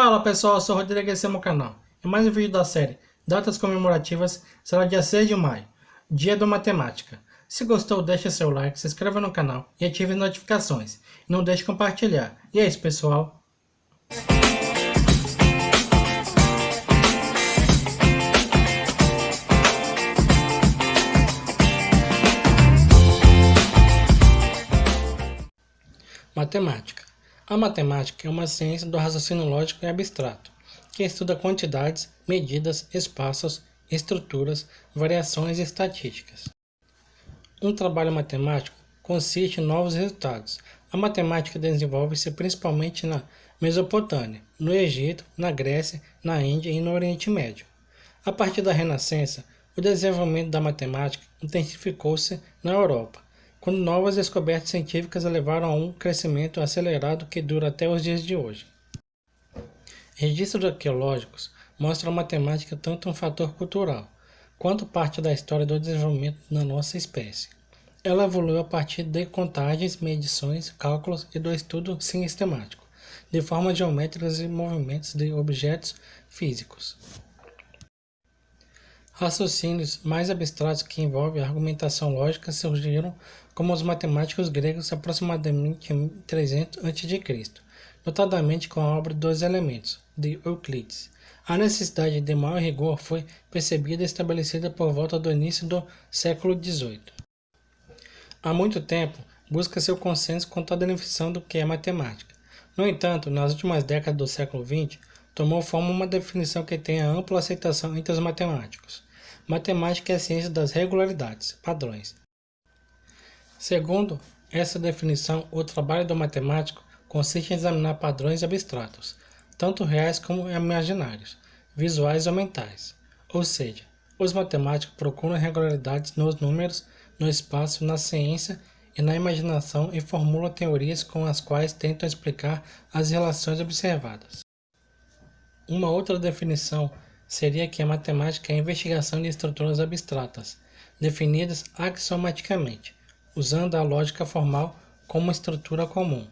Fala pessoal, eu sou o Rodrigo e esse é meu canal. Em mais um vídeo da série Datas Comemorativas, será dia 6 de maio, Dia da Matemática. Se gostou, deixa seu like, se inscreva no canal e ative as notificações. E não deixe de compartilhar. E é isso pessoal. Matemática. A matemática é uma ciência do raciocínio lógico e abstrato, que estuda quantidades, medidas, espaços, estruturas, variações e estatísticas. Um trabalho matemático consiste em novos resultados. A matemática desenvolve-se principalmente na Mesopotâmia, no Egito, na Grécia, na Índia e no Oriente Médio. A partir da Renascença, o desenvolvimento da matemática intensificou-se na Europa, quando novas descobertas científicas levaram a um crescimento acelerado que dura até os dias de hoje. Registros arqueológicos mostram a matemática tanto um fator cultural, quanto parte da história do desenvolvimento da nossa espécie. Ela evoluiu a partir de contagens, medições, cálculos e do estudo sistemático, de formas geométricas e movimentos de objetos físicos. Raciocínios mais abstratos que envolvem a argumentação lógica surgiram como os matemáticos gregos aproximadamente em 300 a.C., notadamente com a obra dos Elementos, de Euclides. A necessidade de maior rigor foi percebida e estabelecida por volta do início do século XVIII. Há muito tempo, busca-se o consenso quanto à definição do que é matemática. No entanto, nas últimas décadas do século XX, tomou forma uma definição que tem a ampla aceitação entre os matemáticos. Matemática é a ciência das regularidades, padrões. Segundo essa definição, o trabalho do matemático consiste em examinar padrões abstratos, tanto reais como imaginários, visuais ou mentais. Ou seja, os matemáticos procuram regularidades nos números, no espaço, na ciência e na imaginação e formulam teorias com as quais tentam explicar as relações observadas. Uma outra definição seria que a matemática é a investigação de estruturas abstratas, definidas axiomaticamente, usando a lógica formal como estrutura comum.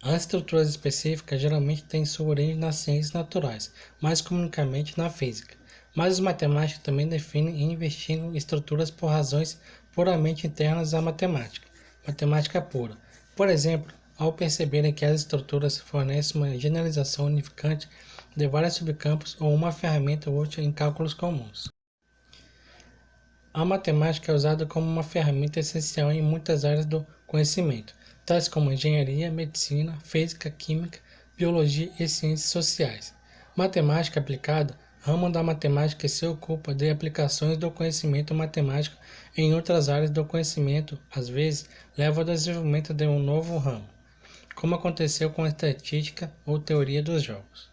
As estruturas específicas geralmente têm sua origem nas ciências naturais, mais comumente na física, mas os matemáticos também definem e investigam estruturas por razões puramente internas à matemática, matemática pura. Por exemplo, ao perceberem que as estruturas fornecem uma generalização unificante de vários subcampos ou uma ferramenta útil em cálculos comuns. A matemática é usada como uma ferramenta essencial em muitas áreas do conhecimento, tais como engenharia, medicina, física, química, biologia e ciências sociais. Matemática aplicada, ramo da matemática que se ocupa de aplicações do conhecimento matemático em outras áreas do conhecimento, às vezes leva ao desenvolvimento de um novo ramo, como aconteceu com a estatística ou teoria dos jogos.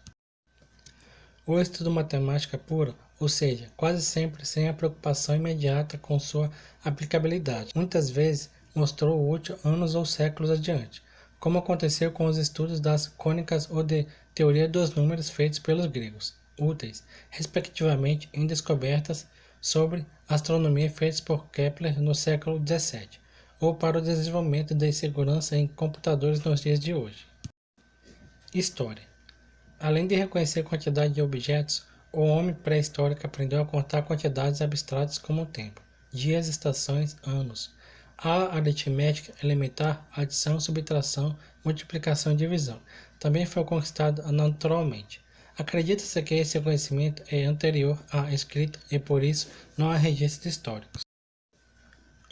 O estudo matemática pura, ou seja, quase sempre sem a preocupação imediata com sua aplicabilidade, muitas vezes mostrou útil anos ou séculos adiante, como aconteceu com os estudos das cônicas ou de teoria dos números feitos pelos gregos, úteis, respectivamente, em descobertas sobre astronomia feitas por Kepler no século XVII, ou para o desenvolvimento de segurança em computadores nos dias de hoje. História. Além de reconhecer quantidade de objetos, o homem pré-histórico aprendeu a contar quantidades abstratas como o tempo, dias, estações, anos. A aritmética elementar, adição, subtração, multiplicação e divisão, também foi conquistada naturalmente. Acredita-se que esse conhecimento é anterior à escrita e por isso não há registros históricos.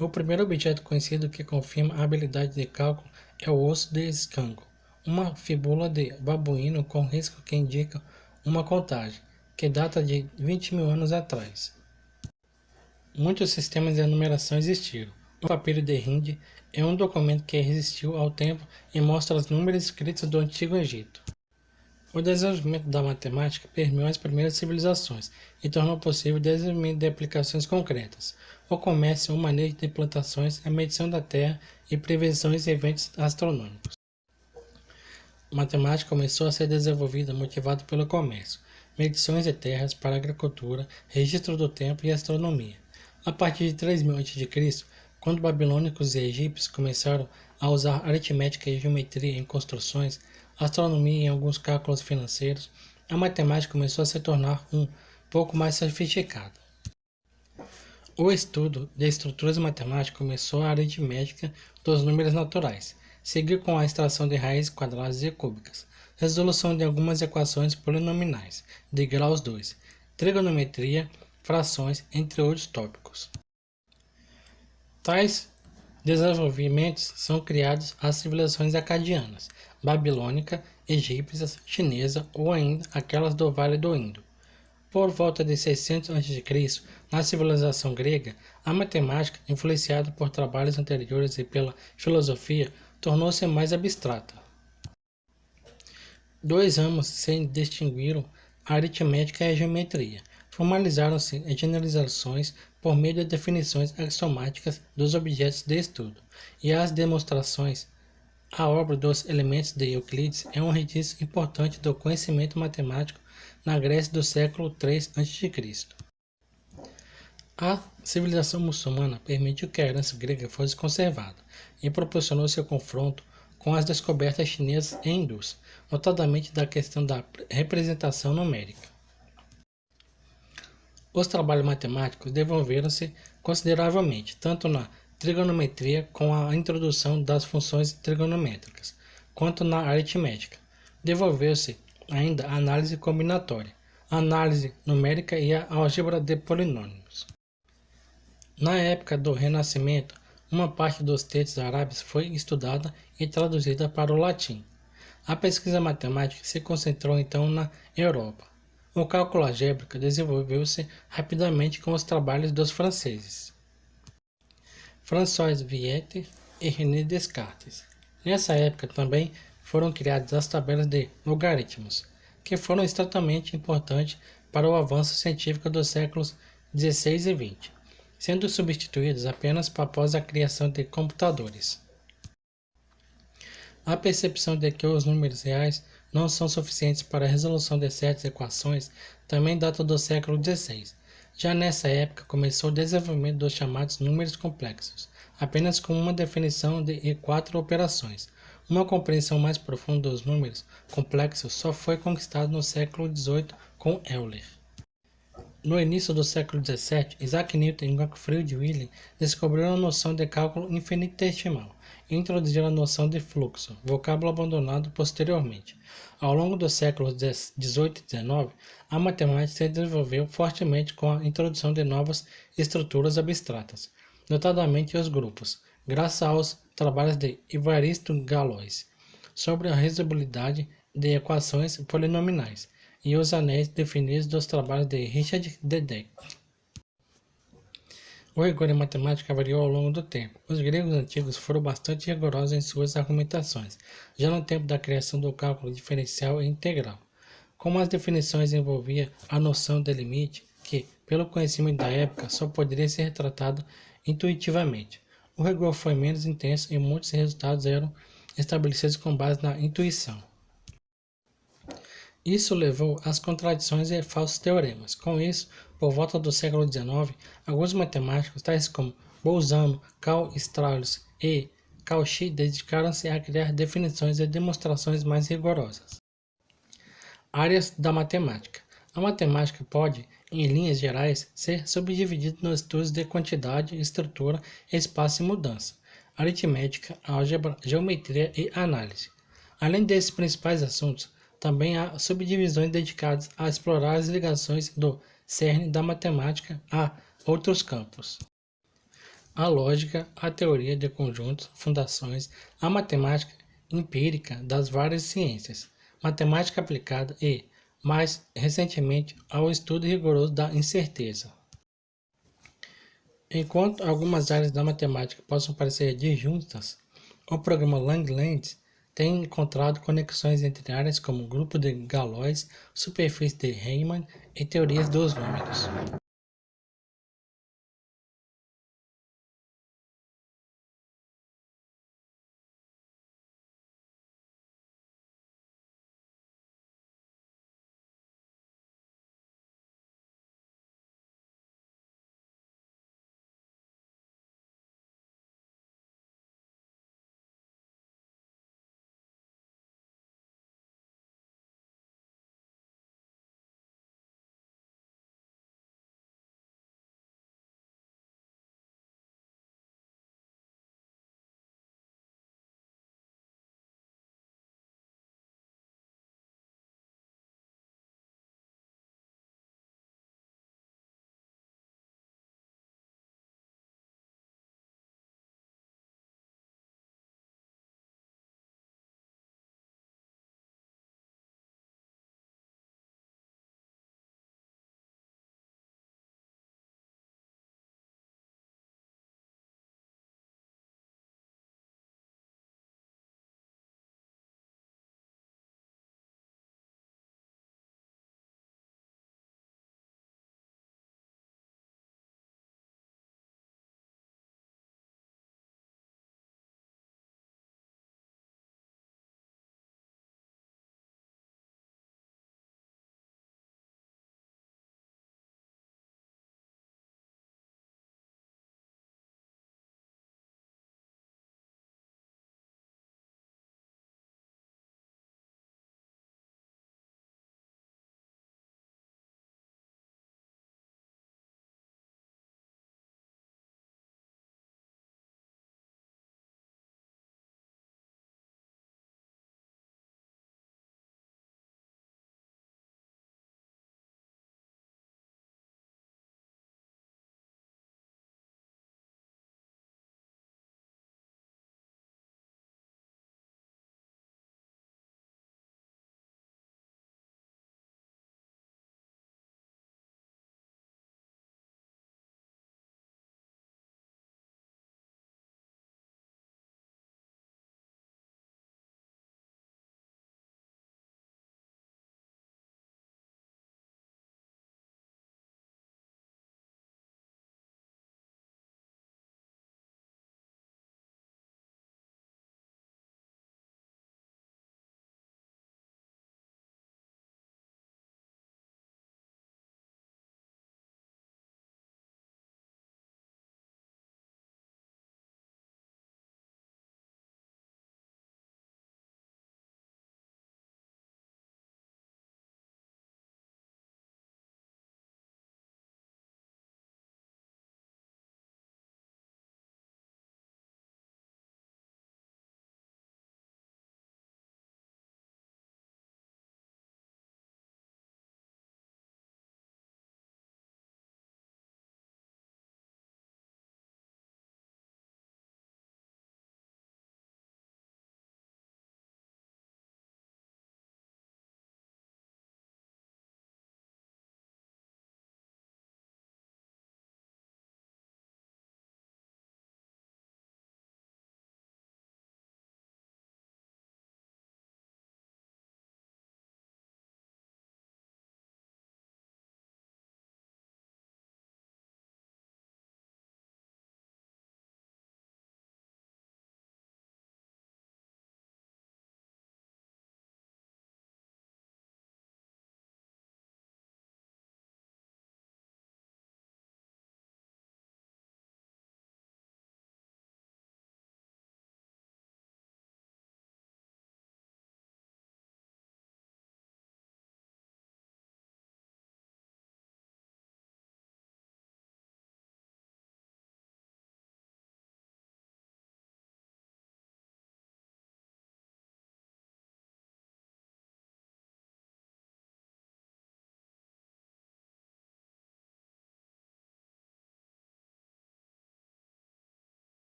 O primeiro objeto conhecido que confirma a habilidade de cálculo é o osso de escango, uma fíbula de babuíno com risco que indica uma contagem, que data de 20 mil anos atrás. Muitos sistemas de numeração existiram. O papiro de Hind é um documento que resistiu ao tempo e mostra os números escritos do Antigo Egito. O desenvolvimento da matemática permeou as primeiras civilizações e tornou possível o desenvolvimento de aplicações concretas, o comércio, o manejo de plantações, a medição da terra e previsões de eventos astronômicos. A matemática começou a ser desenvolvida motivada pelo comércio, medições de terras para a agricultura, registro do tempo e astronomia. A partir de 3000 a.C., quando babilônicos e egípcios começaram a usar aritmética e geometria em construções, astronomia e alguns cálculos financeiros, a matemática começou a se tornar um pouco mais sofisticada. O estudo de estruturas matemáticas começou a aritmética dos números naturais, seguiu com a extração de raízes quadradas e cúbicas, resolução de algumas equações polinomiais de graus 2, trigonometria, frações, entre outros tópicos. Tais desenvolvimentos são criados às civilizações acadianas, babilônica, egípcias, chinesa ou ainda aquelas do Vale do Indo. Por volta de 600 a.C., na civilização grega, a matemática, influenciada por trabalhos anteriores e pela filosofia, tornou-se mais abstrata. Dois ramos se distinguiram, a aritmética e a geometria. Formalizaram-se generalizações por meio de definições axiomáticas dos objetos de estudo, e as demonstrações. A obra dos elementos de Euclides é um registro importante do conhecimento matemático na Grécia do século III a.C. A civilização muçulmana permitiu que a herança grega fosse conservada e proporcionou seu confronto com as descobertas chinesas e hindus, notadamente da questão da representação numérica. Os trabalhos matemáticos desenvolveram-se consideravelmente, tanto na trigonometria com a introdução das funções trigonométricas, quanto na aritmética. Desenvolveu-se ainda a análise combinatória, a análise numérica e a álgebra de polinômios. Na época do Renascimento, uma parte dos textos árabes foi estudada e traduzida para o latim. A pesquisa matemática se concentrou então na Europa. O cálculo algébrico desenvolveu-se rapidamente com os trabalhos dos franceses François Viète e René Descartes. Nessa época também foram criadas as tabelas de logaritmos, que foram extremamente importantes para o avanço científico dos séculos XVI e XX, sendo substituídas apenas após a criação de computadores. A percepção de que os números reais não são suficientes para a resolução de certas equações também data do século XVI. Já nessa época começou o desenvolvimento dos chamados números complexos, apenas com uma definição e 4 operações. Uma compreensão mais profunda dos números complexos só foi conquistada no século XVIII com Euler. No início do século XVII, Isaac Newton e Gottfried Wilhelm descobriram a noção de cálculo infinitesimal e introduziram a noção de fluxo, vocábulo abandonado posteriormente. Ao longo dos séculos XVIII e XIX, a matemática se desenvolveu fortemente com a introdução de novas estruturas abstratas, notadamente os grupos, graças aos trabalhos de Évariste Galois sobre a resolubilidade de equações polinomiais e os anéis definidos dos trabalhos de Richard Dedekind. O rigor em matemática variou ao longo do tempo. Os gregos antigos foram bastante rigorosos em suas argumentações, já no tempo da criação do cálculo diferencial e integral. Como as definições envolviam a noção de limite, que, pelo conhecimento da época, só poderia ser retratado intuitivamente, o rigor foi menos intenso e muitos resultados eram estabelecidos com base na intuição. Isso levou às contradições e falsos teoremas. Com isso, por volta do século XIX, alguns matemáticos, tais como Bolzano, Karl Strauss e Cauchy, dedicaram-se a criar definições e demonstrações mais rigorosas. Áreas da matemática. A matemática pode, em linhas gerais, ser subdividida nos estudos de quantidade, estrutura, espaço e mudança, aritmética, álgebra, geometria e análise. Além desses principais assuntos, também há subdivisões dedicadas a explorar as ligações do cerne da matemática a outros campos. A lógica, a teoria de conjuntos, fundações, a matemática empírica das várias ciências, matemática aplicada e, mais recentemente, ao estudo rigoroso da incerteza. Enquanto algumas áreas da matemática possam parecer disjuntas, o programa Lang-Lange tem encontrado conexões entre áreas como grupo de Galois, superfície de Riemann e teorias dos números.